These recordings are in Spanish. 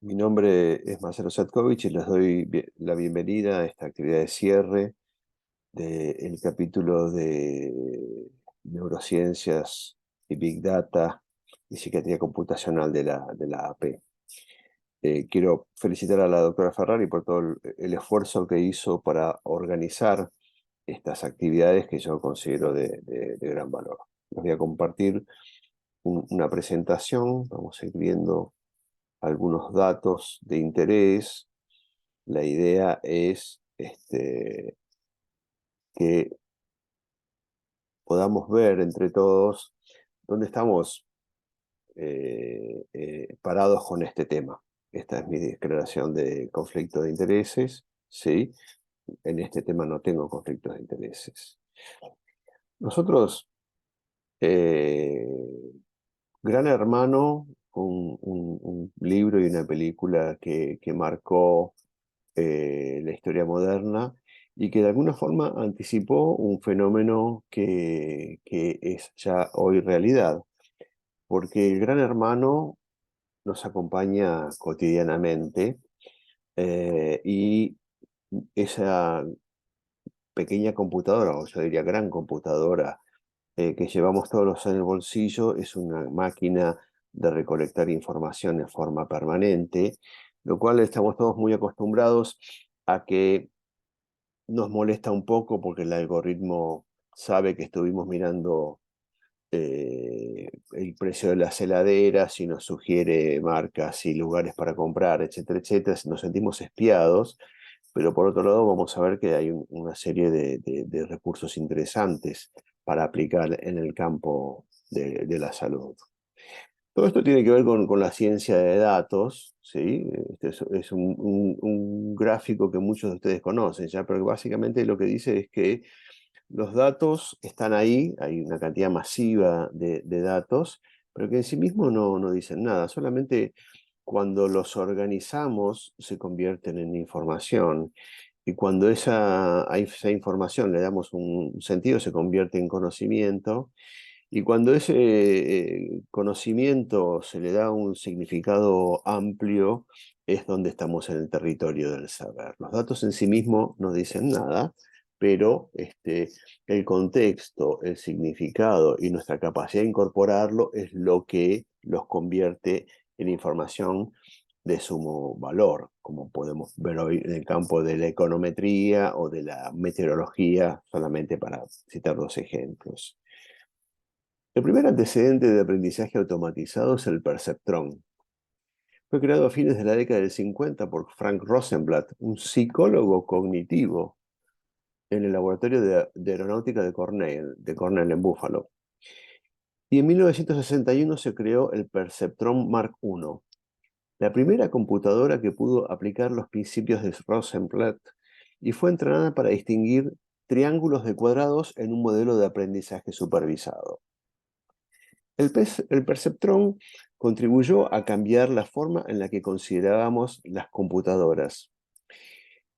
Mi nombre es Marcelo Satkovich y les doy la bienvenida a esta actividad de cierre del capítulo de neurociencias y Big Data y psiquiatría computacional de la AP. Quiero felicitar a la doctora Ferrari por todo el esfuerzo que hizo para organizar estas actividades que yo considero de gran valor. Les voy a compartir una presentación, vamos a ir viendo algunos datos de interés. La idea es que podamos ver entre todos dónde estamos parados con este tema. Esta es mi declaración de conflicto de intereses, ¿sí? En este tema no tengo conflictos de intereses. Nosotros, eh, Gran Hermano, un libro y una película que marcó la historia moderna y que de alguna forma anticipó un fenómeno que es ya hoy realidad, porque el Gran Hermano nos acompaña cotidianamente y esa pequeña computadora, o yo diría gran computadora, que llevamos todos en el bolsillo, es una máquina de recolectar información en forma permanente, lo cual estamos todos muy acostumbrados a que nos molesta un poco porque el algoritmo sabe que estuvimos mirando el precio de las heladeras y nos sugiere marcas y lugares para comprar, etcétera, etcétera. Nos sentimos espiados, pero por otro lado vamos a ver que hay una serie de recursos interesantes para aplicar en el campo de la salud. Todo esto tiene que ver con la ciencia de datos, ¿sí? Este es un gráfico que muchos de ustedes conocen, ¿ya? Pero básicamente lo que dice es que los datos están ahí, hay una cantidad masiva de datos, pero que en sí mismos no dicen nada, solamente cuando los organizamos se convierten en información y cuando a esa información le damos un sentido se convierte en conocimiento. Y cuando ese conocimiento se le da un significado amplio, es donde estamos en el territorio del saber. Los datos en sí mismos no dicen nada, pero el contexto, el significado y nuestra capacidad de incorporarlo es lo que los convierte en información de sumo valor, como podemos ver hoy en el campo de la econometría o de la meteorología, solamente para citar dos ejemplos. El primer antecedente de aprendizaje automatizado es el perceptrón. Fue creado a fines de la década del 50 por Frank Rosenblatt, un psicólogo cognitivo en el laboratorio de aeronáutica de Cornell en Buffalo. Y en 1961 se creó el Perceptron Mark I, la primera computadora que pudo aplicar los principios de Rosenblatt y fue entrenada para distinguir triángulos de cuadrados en un modelo de aprendizaje supervisado. El perceptrón contribuyó a cambiar la forma en la que considerábamos las computadoras.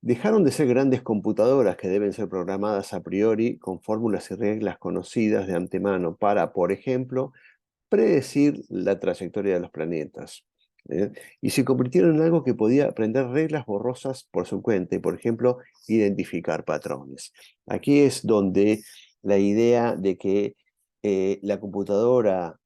Dejaron de ser grandes computadoras que deben ser programadas a priori con fórmulas y reglas conocidas de antemano para, por ejemplo, predecir la trayectoria de los planetas. Y se convirtieron en algo que podía aprender reglas borrosas por su cuenta y, por ejemplo, identificar patrones. Aquí es donde la idea de que la computadora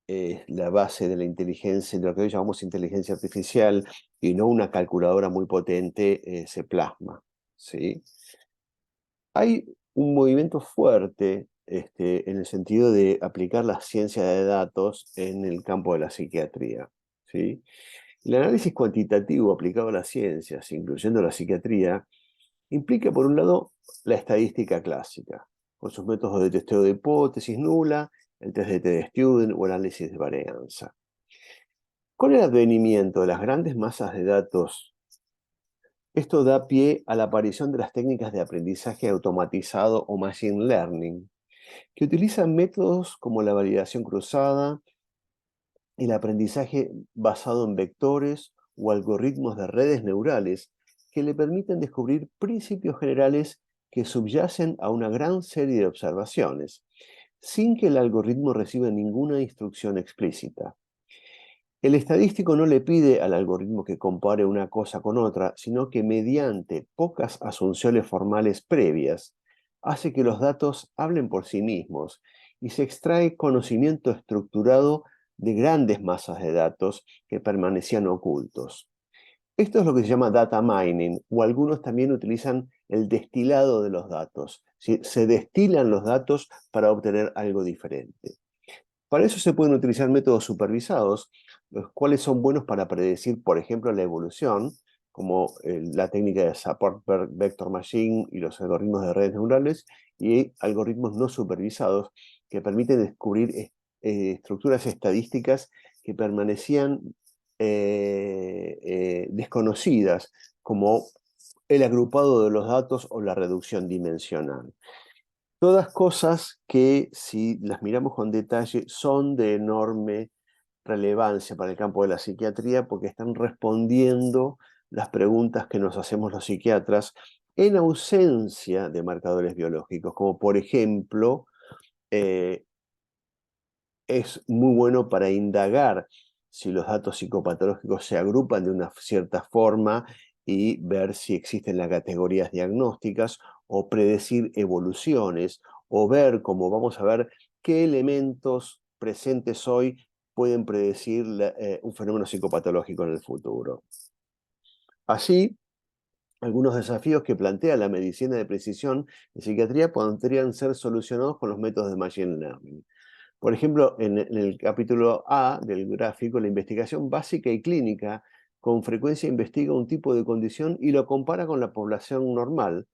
es la base de la inteligencia, de lo que hoy llamamos inteligencia artificial, y no una calculadora muy potente, se plasma, ¿sí? Hay un movimiento fuerte en el sentido de aplicar la ciencia de datos en el campo de la psiquiatría, ¿sí? El análisis cuantitativo aplicado a las ciencias, incluyendo la psiquiatría, implica, por un lado, la estadística clásica, con sus métodos de testeo de hipótesis nula, el test de T-Student o el análisis de varianza. Con el advenimiento de las grandes masas de datos, esto da pie a la aparición de las técnicas de aprendizaje automatizado o machine learning, que utilizan métodos como la validación cruzada, el aprendizaje basado en vectores o algoritmos de redes neurales que le permiten descubrir principios generales que subyacen a una gran serie de observaciones, sin que el algoritmo reciba ninguna instrucción explícita. El estadístico no le pide al algoritmo que compare una cosa con otra, sino que mediante pocas asunciones formales previas, hace que los datos hablen por sí mismos y se extrae conocimiento estructurado de grandes masas de datos que permanecían ocultos. Esto es lo que se llama data mining, o algunos también utilizan el destilado de los datos. ¿Sí? Se destilan los datos para obtener algo diferente. Para eso se pueden utilizar métodos supervisados, los cuales son buenos para predecir, por ejemplo, la evolución, como la técnica de Support Vector Machine y los algoritmos de redes neurales, y algoritmos no supervisados que permiten descubrir estructuras estadísticas que permanecían desconocidas, como el agrupado de los datos o la reducción dimensional. Todas cosas que, si las miramos con detalle, son de enorme relevancia para el campo de la psiquiatría porque están respondiendo las preguntas que nos hacemos los psiquiatras en ausencia de marcadores biológicos, como por ejemplo, eh, es muy bueno para indagar si los datos psicopatológicos se agrupan de una cierta forma y ver si existen las categorías diagnósticas o predecir evoluciones o ver, como vamos a ver, qué elementos presentes hoy pueden predecir un fenómeno psicopatológico en el futuro. Así, algunos desafíos que plantea la medicina de precisión en psiquiatría podrían ser solucionados con los métodos de Machine Learning. Por ejemplo, en el capítulo A del gráfico, la investigación básica y clínica con frecuencia investiga un tipo de condición y lo compara con la población normal,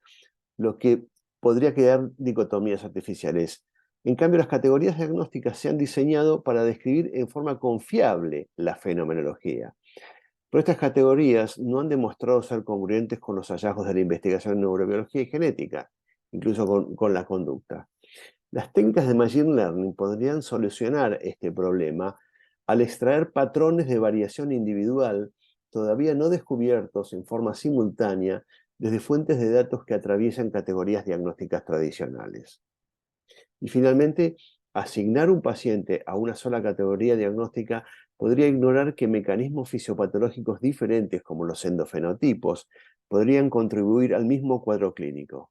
lo que podría crear dicotomías artificiales. En cambio, las categorías diagnósticas se han diseñado para describir en forma confiable la fenomenología. Pero estas categorías no han demostrado ser congruentes con los hallazgos de la investigación en neurobiología y genética, incluso con la conducta. Las técnicas de Machine Learning podrían solucionar este problema al extraer patrones de variación individual todavía no descubiertos en forma simultánea desde fuentes de datos que atraviesan categorías diagnósticas tradicionales. Y finalmente, asignar un paciente a una sola categoría diagnóstica podría ignorar que mecanismos fisiopatológicos diferentes, como los endofenotipos, podrían contribuir al mismo cuadro clínico.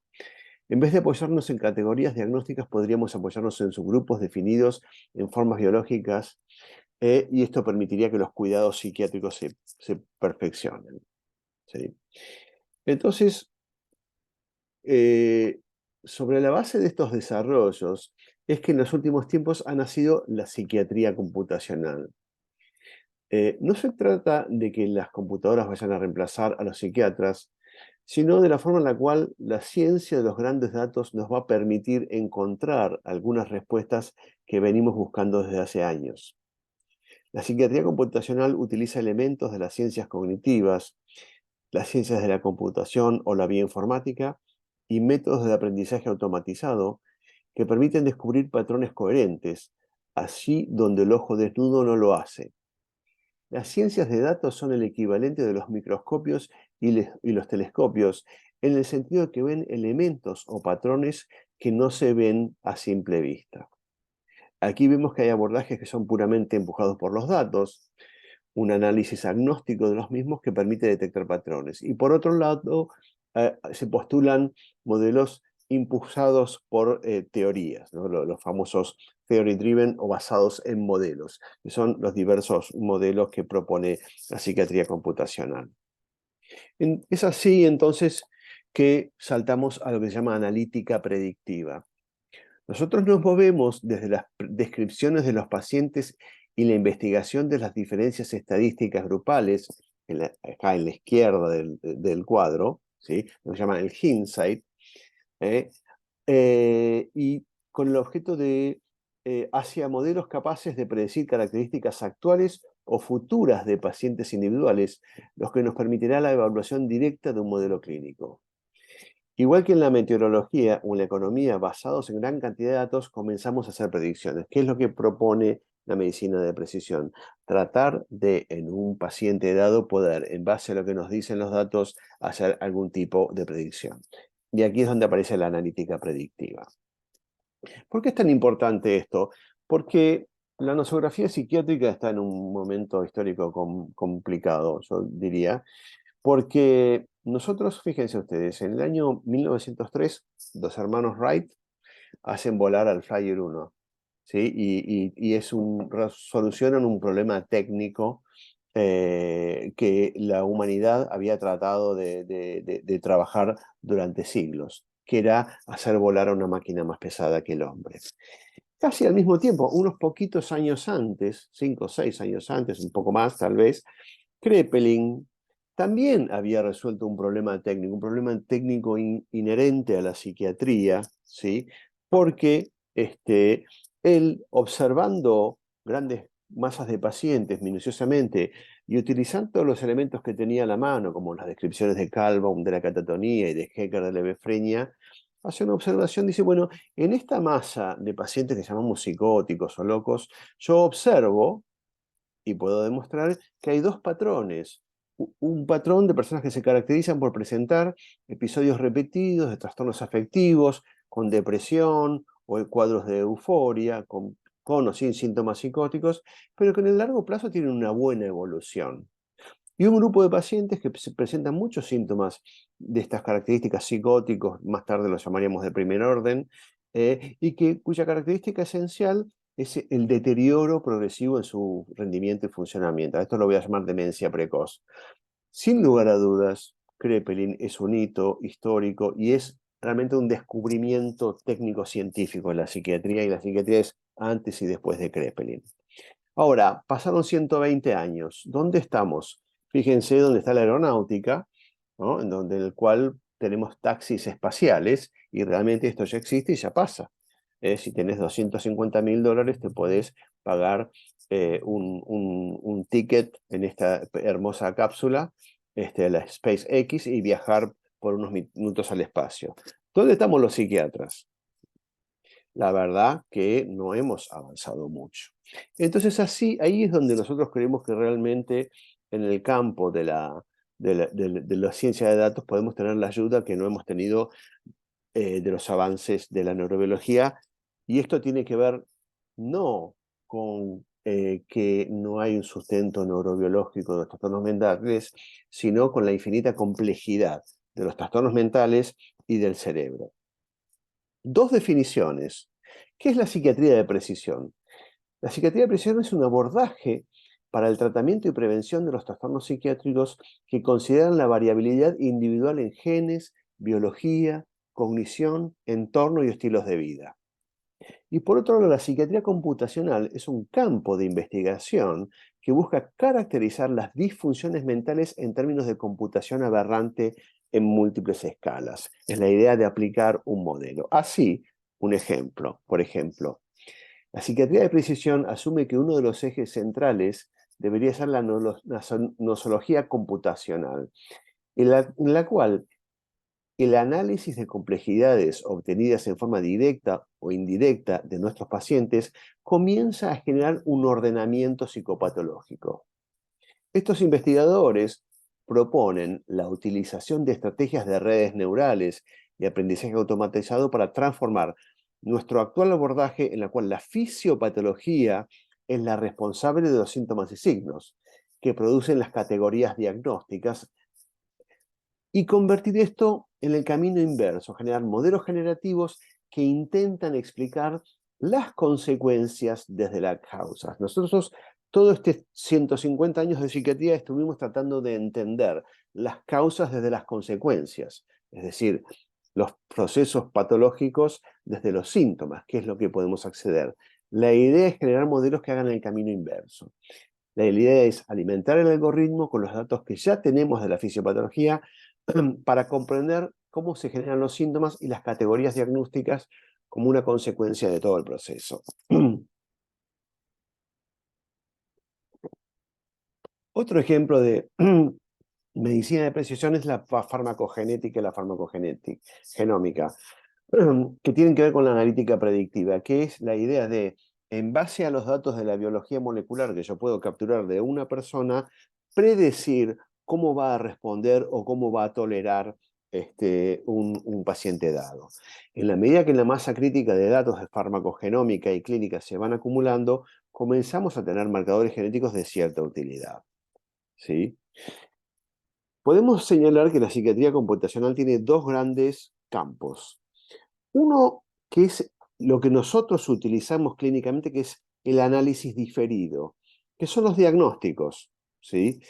En vez de apoyarnos en categorías diagnósticas, podríamos apoyarnos en subgrupos definidos en formas biológicas, y esto permitiría que los cuidados psiquiátricos se perfeccionen. ¿Sí? Entonces, eh, sobre la base de estos desarrollos, es que en los últimos tiempos ha nacido la psiquiatría computacional. No se trata de que las computadoras vayan a reemplazar a los psiquiatras, sino de la forma en la cual la ciencia de los grandes datos nos va a permitir encontrar algunas respuestas que venimos buscando desde hace años. La psiquiatría computacional utiliza elementos de las ciencias cognitivas, las ciencias de la computación o la bioinformática y métodos de aprendizaje automatizado que permiten descubrir patrones coherentes, así donde el ojo desnudo no lo hace. Las ciencias de datos son el equivalente de los microscopios y los telescopios, en el sentido de que ven elementos o patrones que no se ven a simple vista. Aquí vemos que hay abordajes que son puramente empujados por los datos, un análisis agnóstico de los mismos que permite detectar patrones. Y por otro lado, se postulan modelos impulsados por teorías, ¿no? Los famosos theory driven o basados en modelos, que son los diversos modelos que propone la psiquiatría computacional. Es así entonces que saltamos a lo que se llama analítica predictiva. Nosotros nos movemos desde las descripciones de los pacientes y la investigación de las diferencias estadísticas grupales, acá en la izquierda del cuadro, ¿sí? Lo que llaman el hindsight, ¿eh? Y con el objeto de hacia modelos capaces de predecir características actuales o futuras de pacientes individuales, los que nos permitirá la evaluación directa de un modelo clínico. Igual que en la meteorología o en la economía, basados en gran cantidad de datos, comenzamos a hacer predicciones. ¿Qué es lo que propone la medicina de precisión? Tratar de, en un paciente dado, poder, en base a lo que nos dicen los datos, hacer algún tipo de predicción. Y aquí es donde aparece la analítica predictiva. ¿Por qué es tan importante esto? Porque la nosografía psiquiátrica está en un momento histórico complicado, yo diría, porque nosotros, fíjense ustedes, en el año 1903, los hermanos Wright hacen volar al Flyer 1, ¿sí? Solucionan un problema técnico que la humanidad había tratado de trabajar durante siglos, que era hacer volar a una máquina más pesada que el hombre. Casi al mismo tiempo, unos poquitos años antes, 5 o 6 años antes, un poco más tal vez, Kraepelin también había resuelto un problema técnico inherente a la psiquiatría, ¿sí? Porque él, observando grandes masas de pacientes minuciosamente y utilizando los elementos que tenía a la mano, como las descripciones de Calbaum de la catatonía y de Hecker de la hebefrenia, hace una observación, dice, bueno, en esta masa de pacientes que llamamos psicóticos o locos, yo observo y puedo demostrar que hay dos patrones. Un patrón de personas que se caracterizan por presentar episodios repetidos de trastornos afectivos, con depresión o cuadros de euforia, con o sin síntomas psicóticos, pero que en el largo plazo tienen una buena evolución. Y un grupo de pacientes que presentan muchos síntomas de estas características psicóticos, más tarde los llamaríamos de primer orden, cuya característica esencial es el deterioro progresivo en su rendimiento y funcionamiento. A esto lo voy a llamar demencia precoz. Sin lugar a dudas, Kraepelin es un hito histórico y es realmente un descubrimiento técnico-científico en la psiquiatría, y la psiquiatría es antes y después de Kraepelin. Ahora, pasaron 120 años. ¿Dónde estamos? Fíjense dónde está la aeronáutica, ¿no? En el cual tenemos taxis espaciales y realmente esto ya existe y ya pasa. Si tenés $250.000, te podés pagar un ticket en esta hermosa cápsula, la SpaceX, y viajar por unos minutos al espacio. ¿Dónde estamos los psiquiatras? La verdad que no hemos avanzado mucho. Entonces ahí es donde nosotros creemos que realmente en el campo de la ciencia de datos podemos tener la ayuda que no hemos tenido de los avances de la neurobiología, y esto tiene que ver no con que no hay un sustento neurobiológico de los trastornos mentales, sino con la infinita complejidad de los trastornos mentales y del cerebro. Dos definiciones. ¿Qué es la psiquiatría de precisión? La psiquiatría de precisión es un abordaje para el tratamiento y prevención de los trastornos psiquiátricos que consideran la variabilidad individual en genes, biología, cognición, entorno y estilos de vida. Y por otro lado, la psiquiatría computacional es un campo de investigación que busca caracterizar las disfunciones mentales en términos de computación aberrante en múltiples escalas. Es la idea de aplicar un modelo. Así, un ejemplo, por ejemplo, la psiquiatría de precisión asume que uno de los ejes centrales debería ser la nosología computacional, en la cual el análisis de complejidades obtenidas en forma directa o indirecta de nuestros pacientes comienza a generar un ordenamiento psicopatológico. Estos investigadores proponen la utilización de estrategias de redes neurales y aprendizaje automatizado para transformar nuestro actual abordaje, en la cual la fisiopatología es la responsable de los síntomas y signos que producen las categorías diagnósticas, y convertir esto en el camino inverso, generar modelos generativos que intentan explicar las consecuencias desde las causas. Nosotros todo este 150 años de psiquiatría estuvimos tratando de entender las causas desde las consecuencias, es decir, los procesos patológicos desde los síntomas, que es lo que podemos acceder. La idea es generar modelos que hagan el camino inverso. La idea es alimentar el algoritmo con los datos que ya tenemos de la fisiopatología para comprender cómo se generan los síntomas y las categorías diagnósticas como una consecuencia de todo el proceso. Otro ejemplo de medicina de precisión es la farmacogenética y la genómica, que tienen que ver con la analítica predictiva, que es la idea de, en base a los datos de la biología molecular que yo puedo capturar de una persona, predecir cómo va a responder o cómo va a tolerar un paciente dado. En la medida que la masa crítica de datos de farmacogenómica y clínica se van acumulando, comenzamos a tener marcadores genéticos de cierta utilidad, ¿sí? Podemos señalar que la psiquiatría computacional tiene dos grandes campos. Uno que es lo que nosotros utilizamos clínicamente, que es el análisis diferido, que son los diagnósticos, ¿sí?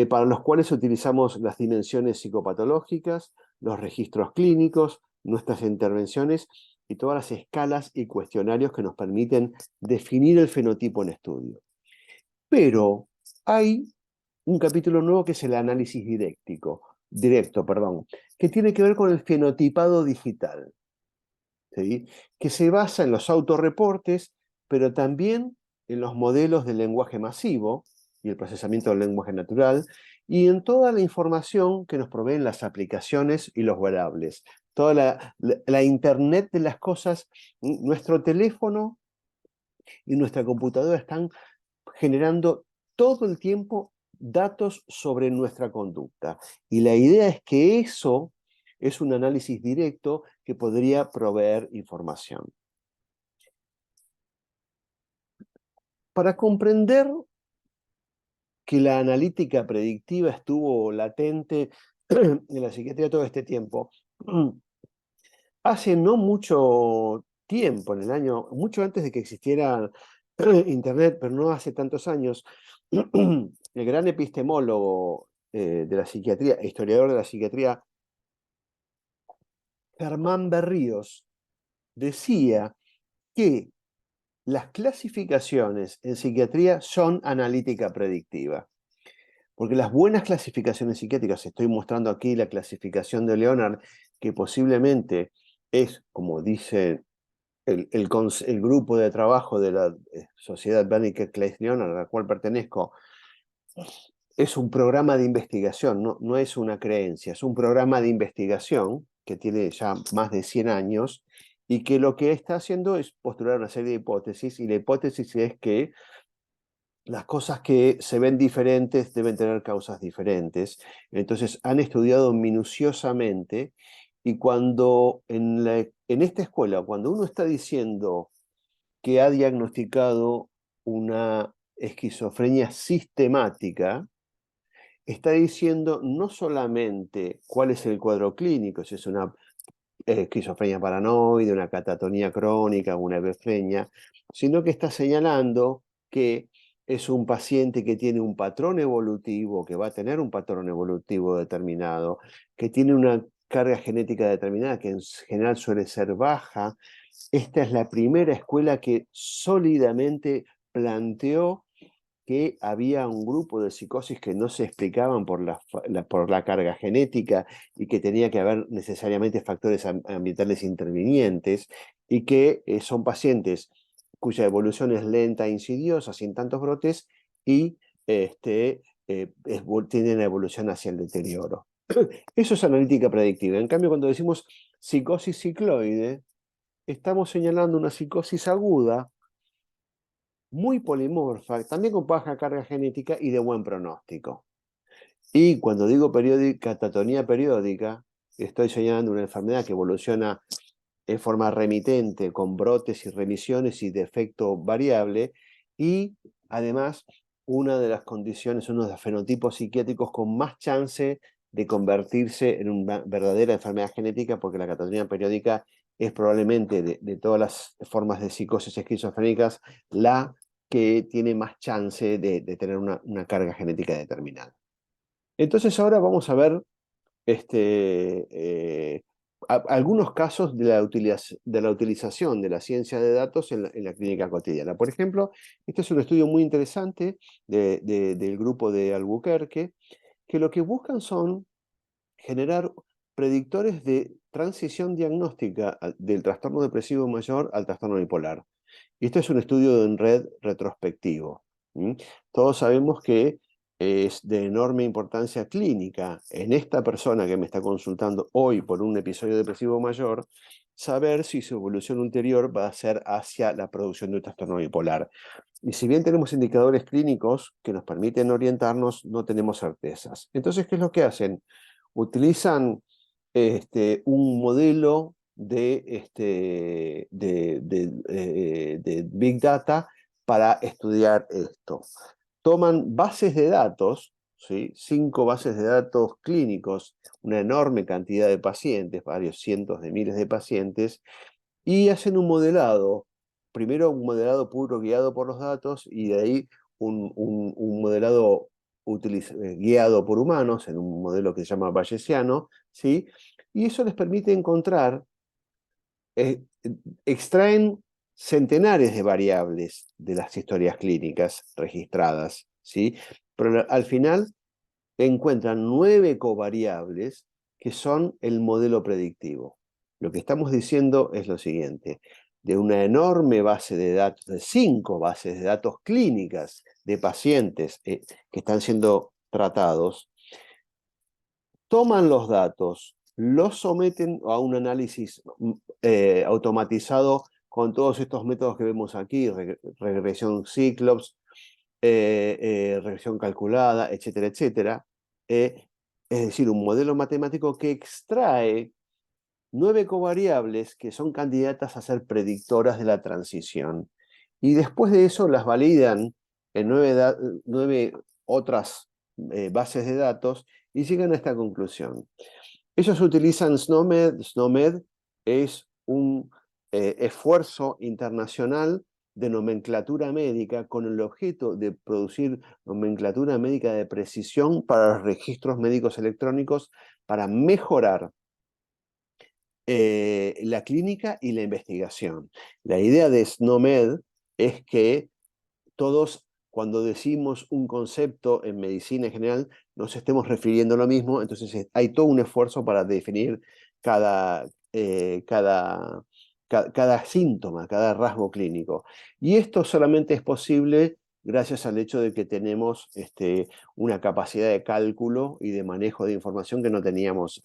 Para los cuales utilizamos las dimensiones psicopatológicas, los registros clínicos, nuestras intervenciones y todas las escalas y cuestionarios que nos permiten definir el fenotipo en estudio. Pero hay un capítulo nuevo que es el análisis directo, que tiene que ver con el fenotipado digital, ¿sí? Que se basa en los autorreportes, pero también en los modelos del lenguaje masivo y el procesamiento del lenguaje natural, y en toda la información que nos proveen las aplicaciones y los wearables. Toda la Internet de las cosas, nuestro teléfono y nuestra computadora están generando todo el tiempo datos sobre nuestra conducta. Y la idea es que eso es un análisis directo que podría proveer información. Para comprender que la analítica predictiva estuvo latente en la psiquiatría todo este tiempo, hace no mucho tiempo, en el año, mucho antes de que existiera Internet, pero no hace tantos años, el gran epistemólogo de la psiquiatría, historiador de la psiquiatría, Germán Berríos, decía que las clasificaciones en psiquiatría son analítica predictiva. Porque las buenas clasificaciones psiquiátricas, estoy mostrando aquí la clasificación de Leonard, que posiblemente es, como dice el grupo de trabajo de la Sociedad Wernicke Claes-Leonard, a la cual pertenezco, es un programa de investigación, no es una creencia, es un programa de investigación que tiene ya más de 100 años y que lo que está haciendo es postular una serie de hipótesis, y la hipótesis es que las cosas que se ven diferentes deben tener causas diferentes. Entonces han estudiado minuciosamente, y cuando en esta escuela, cuando uno está diciendo que ha diagnosticado una esquizofrenia sistemática, está diciendo no solamente cuál es el cuadro clínico, si es una esquizofrenia paranoide, una catatonía crónica, una hebefrenia, sino que está señalando que es un paciente que tiene un patrón evolutivo, que va a tener un patrón evolutivo determinado, que tiene una carga genética determinada, que en general suele ser baja. Esta es la primera escuela que sólidamente planteó que había un grupo de psicosis que no se explicaban por la carga genética, y que tenía que haber necesariamente factores ambientales intervinientes, y que son pacientes cuya evolución es lenta e insidiosa, sin tantos brotes, y tienen evolución hacia el deterioro. Eso es analítica predictiva. En cambio, cuando decimos psicosis cicloide, estamos señalando una psicosis aguda, muy polimorfa, también con baja carga genética y de buen pronóstico. Y cuando digo catatonía periódica, estoy señalando una enfermedad que evoluciona en forma remitente, con brotes y remisiones y de efecto variable, y además una de las condiciones, uno de los fenotipos psiquiátricos con más chance de convertirse en una verdadera enfermedad genética, porque la catatonía periódica es probablemente de todas las formas de psicosis esquizofrénicas la que tiene más chance de tener una carga genética determinada. Entonces ahora vamos a ver algunos casos de la utilización de la ciencia de datos en la clínica cotidiana. Por ejemplo, este es un estudio muy interesante del grupo de Albuquerque, que lo que buscan son generar predictores de transición diagnóstica del trastorno depresivo mayor al trastorno bipolar. Y esto es un estudio en red retrospectivo. Todos sabemos que es de enorme importancia clínica en esta persona que me está consultando hoy por un episodio depresivo mayor, saber si su evolución ulterior va a ser hacia la producción de un trastorno bipolar. Y si bien tenemos indicadores clínicos que nos permiten orientarnos, no tenemos certezas. Entonces, ¿qué es lo que hacen? Utilizan un modelo de Big Data para estudiar esto. Toman bases de datos, ¿sí? 5 bases de datos clínicos, una enorme cantidad de pacientes, varios cientos de miles de pacientes, y hacen un modelado. Primero un modelado puro guiado por los datos y de ahí un modelado guiado por humanos en un modelo que se llama bayesiano, ¿sí? Y eso les permite encontrar, eh, extraen centenares de variables de las historias clínicas registradas, ¿sí? Pero al final encuentran 9 covariables que son el modelo predictivo. Lo que estamos diciendo es lo siguiente: de una enorme base de datos, de 5 bases de datos clínicas de pacientes que están siendo tratados, toman los datos, los someten a un análisis automatizado con todos estos métodos que vemos aquí, regresión Cyclops, regresión calculada, etcétera, etcétera. Es decir, un modelo matemático que extrae 9 covariables que son candidatas a ser predictoras de la transición. Y después de eso las validan en 9 otras bases de datos y llegan a esta conclusión. Ellos utilizan SNOMED. SNOMED es un esfuerzo internacional de nomenclatura médica con el objeto de producir nomenclatura médica de precisión para los registros médicos electrónicos para mejorar la clínica y la investigación. La idea de SNOMED es que todos, cuando decimos un concepto en medicina en general, nos estemos refiriendo a lo mismo, entonces hay todo un esfuerzo para definir cada, cada síntoma, cada rasgo clínico. Y esto solamente es posible gracias al hecho de que tenemos una capacidad de cálculo y de manejo de información que no teníamos,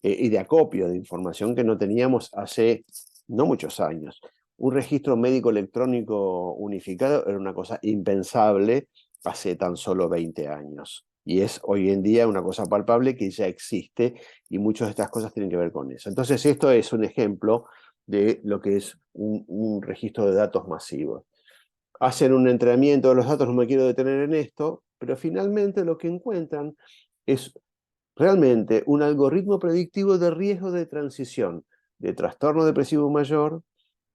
y de acopio de información que no teníamos hace no muchos años. Un registro médico electrónico unificado era una cosa impensable hace tan solo 20 años. Y es hoy en día una cosa palpable que ya existe y muchas de estas cosas tienen que ver con eso. Entonces esto es un ejemplo de lo que es un registro de datos masivos. Hacen un entrenamiento de los datos, no me quiero detener en esto, pero finalmente lo que encuentran es realmente un algoritmo predictivo de riesgo de transición de trastorno depresivo mayor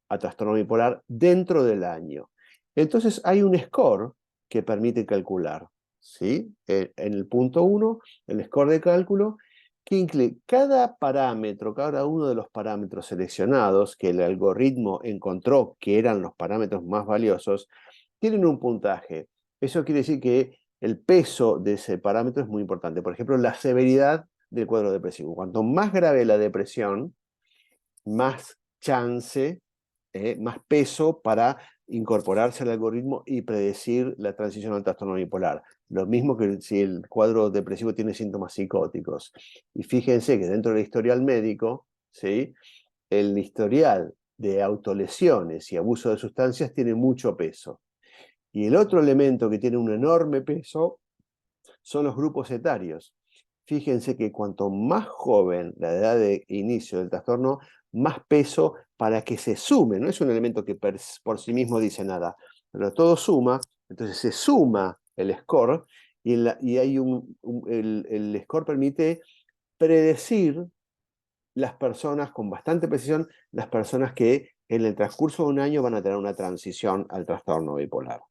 a trastorno bipolar dentro del año. Entonces hay un score que permite calcular, ¿sí? En el punto 1, el score de cálculo, que incluye cada parámetro, cada uno de los parámetros seleccionados que el algoritmo encontró que eran los parámetros más valiosos, tienen un puntaje. Eso quiere decir que el peso de ese parámetro es muy importante. Por ejemplo, la severidad del cuadro depresivo. Cuanto más grave la depresión, más chance, más peso para incorporarse al algoritmo y predecir la transición al trastorno bipolar. Lo mismo que si el cuadro depresivo tiene síntomas psicóticos. Y fíjense que dentro del historial médico, ¿sí?, el historial de autolesiones y abuso de sustancias tiene mucho peso. Y el otro elemento que tiene un enorme peso son los grupos etarios. Fíjense que cuanto más joven la edad de inicio del trastorno, más peso para que se sume. No es un elemento que por sí mismo dice nada, pero todo suma, entonces se suma el score y hay el score permite predecir las personas con bastante precisión, las personas que en el transcurso de un año van a tener una transición al trastorno bipolar.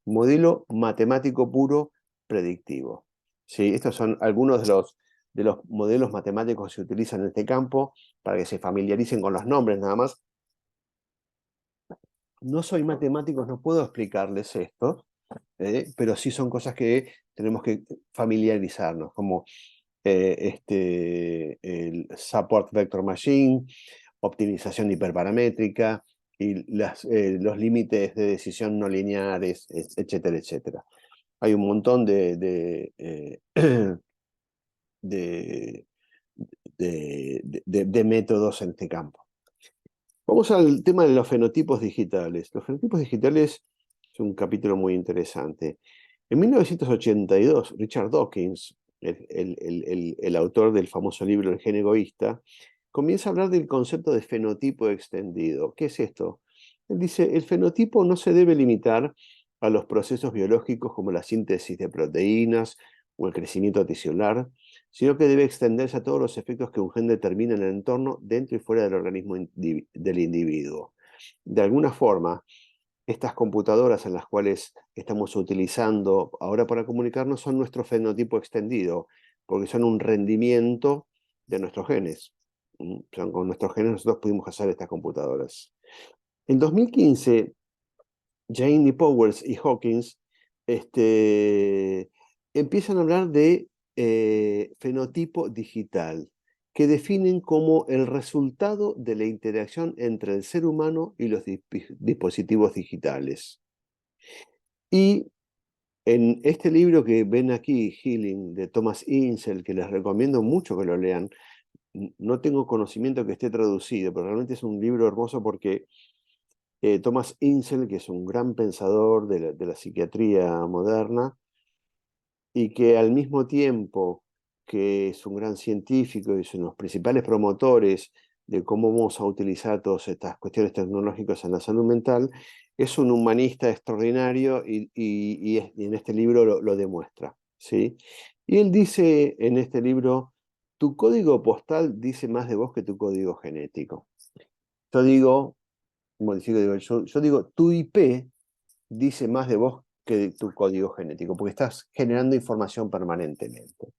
Modelo matemático puro predictivo. ¿Sí? Estos son algunos de los modelos matemáticos que se utilizan en este campo para que se familiaricen con los nombres nada más. No soy matemático, no puedo explicarles esto, pero sí son cosas que tenemos que familiarizarnos, como el Support Vector Machine, optimización hiperparamétrica y los límites de decisión no lineares, etcétera, etcétera. Hay un montón de, de métodos en este campo. Vamos al tema de los fenotipos digitales. Los fenotipos digitales es un capítulo muy interesante. En 1982, Richard Dawkins, el autor del famoso libro El gen egoísta, comienza a hablar del concepto de fenotipo extendido. ¿Qué es esto? Él dice, el fenotipo no se debe limitar a los procesos biológicos como la síntesis de proteínas o el crecimiento tisular, sino que debe extenderse a todos los efectos que un gen determina en el entorno, dentro y fuera del organismo del individuo. De alguna forma, estas computadoras en las cuales estamos utilizando ahora para comunicarnos son nuestro fenotipo extendido, porque son un rendimiento de nuestros genes. Con nuestros genes nosotros pudimos hacer estas computadoras. En 2015, Jane Powers y Hawkins empiezan a hablar de fenotipo digital, que definen como el resultado de la interacción entre el ser humano y los dispositivos digitales. Y en este libro que ven aquí, Healing, de Thomas Insel, que les recomiendo mucho que lo lean, no tengo conocimiento que esté traducido, pero realmente es un libro hermoso porque Thomas Insel, que es un gran pensador de la psiquiatría moderna, y que al mismo tiempo que es un gran científico y son los principales promotores de cómo vamos a utilizar todas estas cuestiones tecnológicas en la salud mental, es un humanista extraordinario y en este libro lo demuestra, ¿sí? Y él dice en este libro, tu código postal dice más de vos que tu código genético. Yo digo, yo digo, tu IP dice más de vos que tu código genético, porque estás generando información permanentemente.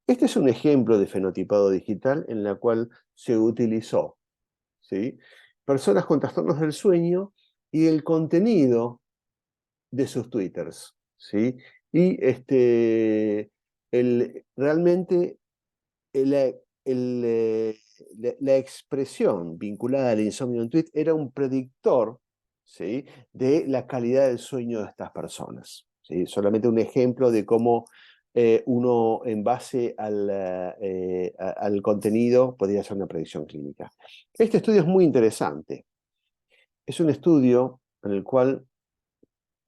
Este es un ejemplo de fenotipado digital en la cual se utilizó, ¿sí?, personas con trastornos del sueño y el contenido de sus twitters, ¿sí? Y realmente la, la expresión vinculada al insomnio en tweet era un predictor, ¿sí?, de la calidad del sueño de estas personas, ¿sí? Solamente un ejemplo de cómo uno, en base al contenido, podría hacer una predicción clínica. Este estudio es muy interesante. Es un estudio en el cual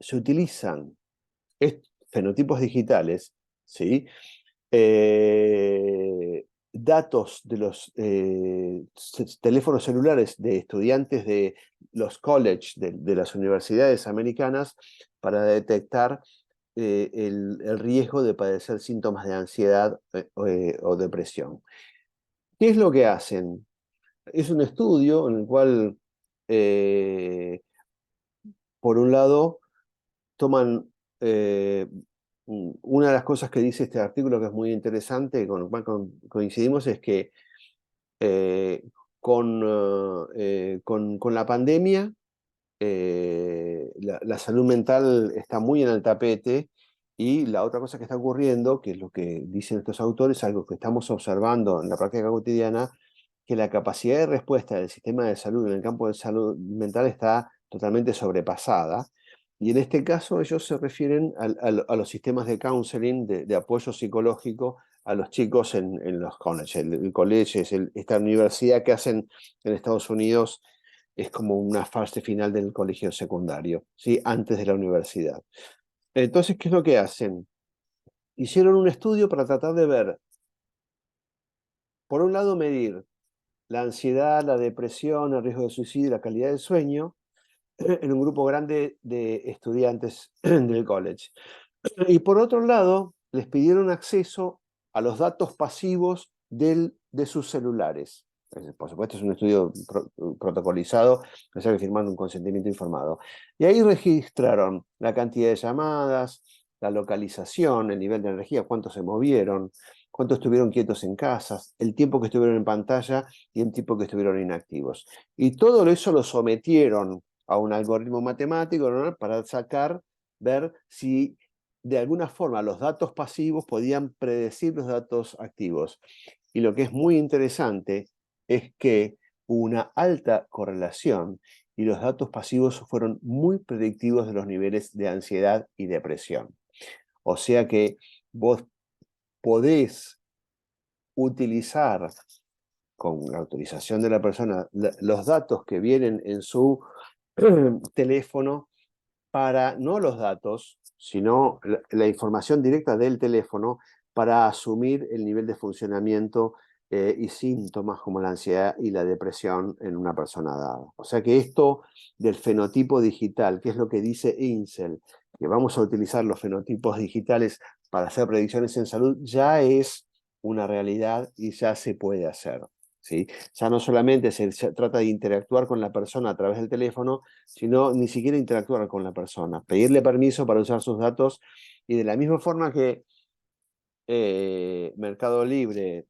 se utilizan fenotipos digitales, ¿sí?, datos de los teléfonos celulares de estudiantes de los college, de las universidades americanas, para detectar el riesgo de padecer síntomas de ansiedad o depresión. ¿Qué es lo que hacen? Es un estudio en el cual, por un lado, toman una de las cosas que dice este artículo, que es muy interesante, con lo cual coincidimos, es que eh, con la pandemia, la salud mental está muy en el tapete, y la otra cosa que está ocurriendo, que es lo que dicen estos autores, algo que estamos observando en la práctica cotidiana, que la capacidad de respuesta del sistema de salud en el campo de salud mental está totalmente sobrepasada. Y en este caso ellos se refieren a los sistemas de counseling, de apoyo psicológico a los chicos en los colleges. El college es esta universidad que hacen en Estados Unidos, es como una fase final del colegio secundario, ¿sí?, antes de la universidad. Entonces, ¿qué es lo que hacen? Hicieron un estudio para tratar de ver, por un lado, medir la ansiedad, la depresión, el riesgo de suicidio, la calidad del sueño, en un grupo grande de estudiantes del college. Y por otro lado, les pidieron acceso a los datos pasivos de sus celulares. Por supuesto, es un estudio protocolizado, o sea que firmando un consentimiento informado. Y ahí registraron la cantidad de llamadas, la localización, el nivel de energía, cuánto se movieron, cuánto estuvieron quietos en casas, el tiempo que estuvieron en pantalla y el tiempo que estuvieron inactivos. Y todo eso lo sometieron a un algoritmo matemático, ¿no?, para ver si de alguna forma los datos pasivos podían predecir los datos activos. Y lo que es muy interesante es que hubo una alta correlación y los datos pasivos fueron muy predictivos de los niveles de ansiedad y depresión. O sea que vos podés utilizar, con la autorización de la persona, los datos que vienen en su teléfono, para no los datos, sino la información directa del teléfono, para asumir el nivel de funcionamiento y síntomas como la ansiedad y la depresión en una persona dada. O sea que esto del fenotipo digital, que es lo que dice INSEL, que vamos a utilizar los fenotipos digitales para hacer predicciones en salud, ya es una realidad y ya se puede hacer. ¿Sí? Ya no solamente se trata de interactuar con la persona a través del teléfono, sino ni siquiera interactuar con la persona, pedirle permiso para usar sus datos, y de la misma forma que Mercado Libre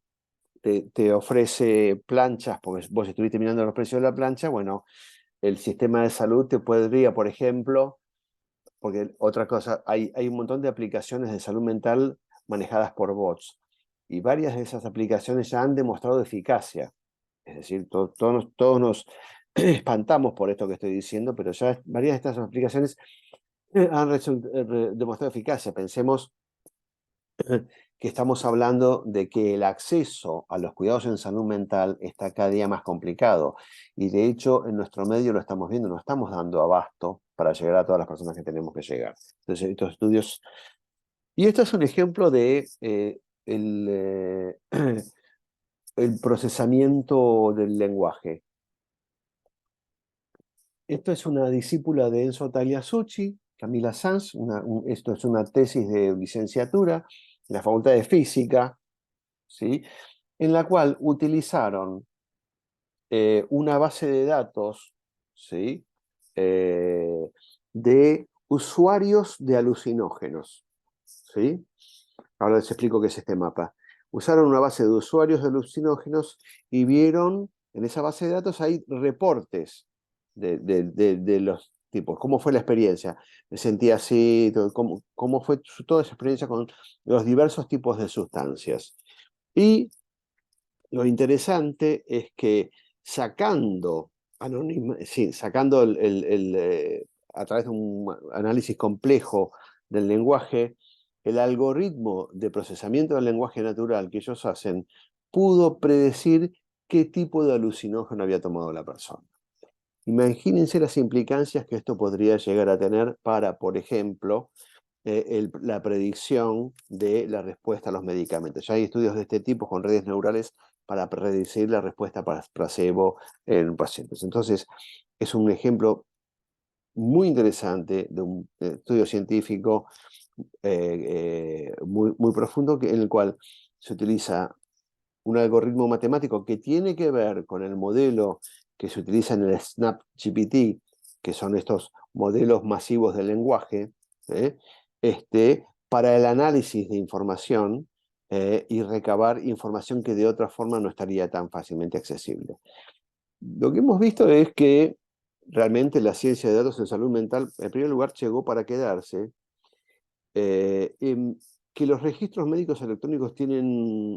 te ofrece planchas, porque vos estuviste mirando los precios de la plancha, bueno, el sistema de salud te podría, por ejemplo, porque otra cosa, hay un montón de aplicaciones de salud mental manejadas por bots, y varias de esas aplicaciones ya han demostrado eficacia. Es decir, todos nos espantamos por esto que estoy diciendo, pero ya varias de estas aplicaciones han demostrado eficacia. Pensemos que estamos hablando de que el acceso a los cuidados en salud mental está cada día más complicado. Y de hecho, en nuestro medio lo estamos viendo, no estamos dando abasto para llegar a todas las personas que tenemos que llegar. Entonces, estos estudios... Y esto es un ejemplo de el procesamiento del lenguaje. Esto es una discípula de Enzo Tagliasucci, Camila Sanz, esto es una tesis de licenciatura en la Facultad de Física, ¿sí? En la cual utilizaron una base de datos, ¿sí? Eh, de usuarios de alucinógenos, ¿sí? Ahora les explico qué es este mapa. Usaron una base de usuarios de alucinógenos y vieron, en esa base de datos hay reportes de los tipos. ¿Cómo fue la experiencia? Me sentí así, cómo fue toda esa experiencia con los diversos tipos de sustancias. Y lo interesante es que sacando, sí, sacando a través de un análisis complejo del lenguaje, el algoritmo de procesamiento del lenguaje natural que ellos hacen pudo predecir qué tipo de alucinógeno había tomado la persona. Imagínense las implicancias que esto podría llegar a tener para, por ejemplo, la predicción de la respuesta a los medicamentos. Ya hay estudios de este tipo con redes neurales para predecir la respuesta para placebo en pacientes. Entonces, es un ejemplo muy interesante de un estudio científico muy profundo en el cual se utiliza un algoritmo matemático que tiene que ver con el modelo que se utiliza en el SnapGPT, que son estos modelos masivos del lenguaje, ¿eh? Para el análisis de información y recabar información que de otra forma no estaría tan fácilmente accesible. Lo que hemos visto es que realmente la ciencia de datos en salud mental, en primer lugar, llegó para quedarse, que los registros médicos electrónicos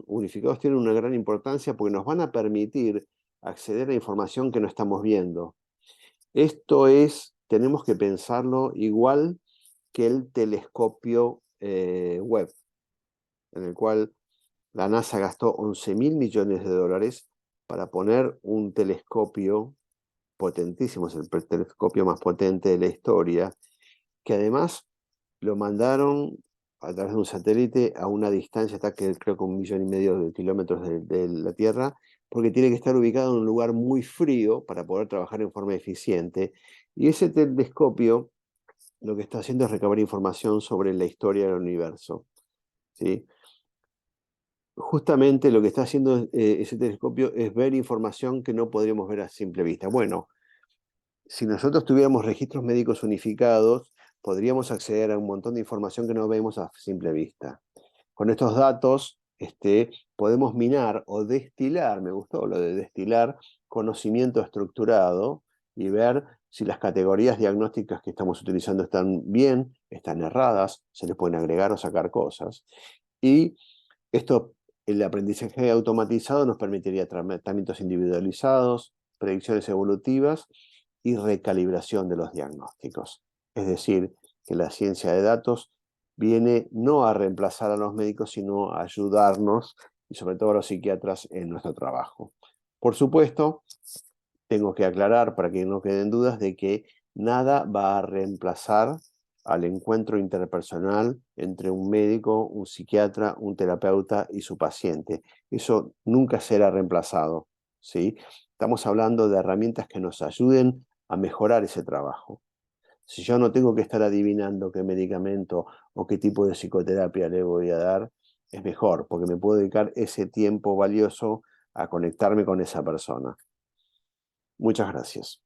unificados tienen una gran importancia porque nos van a permitir acceder a información que no estamos viendo. Esto tenemos que pensarlo igual que el telescopio Webb, en el cual la NASA gastó 11.000 millones de dólares para poner un telescopio potentísimo, es el telescopio más potente de la historia, que además lo mandaron a través de un satélite a una distancia, hasta que creo que 1,5 millones de kilómetros de la Tierra, porque tiene que estar ubicado en un lugar muy frío para poder trabajar en forma eficiente. Y ese telescopio lo que está haciendo es recabar información sobre la historia del universo, ¿sí? Justamente lo que está haciendo ese telescopio es ver información que no podríamos ver a simple vista. Bueno, si nosotros tuviéramos registros médicos unificados, podríamos acceder a un montón de información que no vemos a simple vista. Con estos datos podemos minar o destilar, me gustó lo de destilar, conocimiento estructurado y ver si las categorías diagnósticas que estamos utilizando están bien, están erradas, se les pueden agregar o sacar cosas. Y esto, el aprendizaje automatizado nos permitiría tratamientos individualizados, predicciones evolutivas y recalibración de los diagnósticos. Es decir, que la ciencia de datos viene no a reemplazar a los médicos, sino a ayudarnos, y sobre todo a los psiquiatras, en nuestro trabajo. Por supuesto, tengo que aclarar, para que no queden dudas, de que nada va a reemplazar al encuentro interpersonal entre un médico, un psiquiatra, un terapeuta y su paciente. Eso nunca será reemplazado, ¿sí? Estamos hablando de herramientas que nos ayuden a mejorar ese trabajo. Si yo no tengo que estar adivinando qué medicamento o qué tipo de psicoterapia le voy a dar, es mejor, porque me puedo dedicar ese tiempo valioso a conectarme con esa persona. Muchas gracias.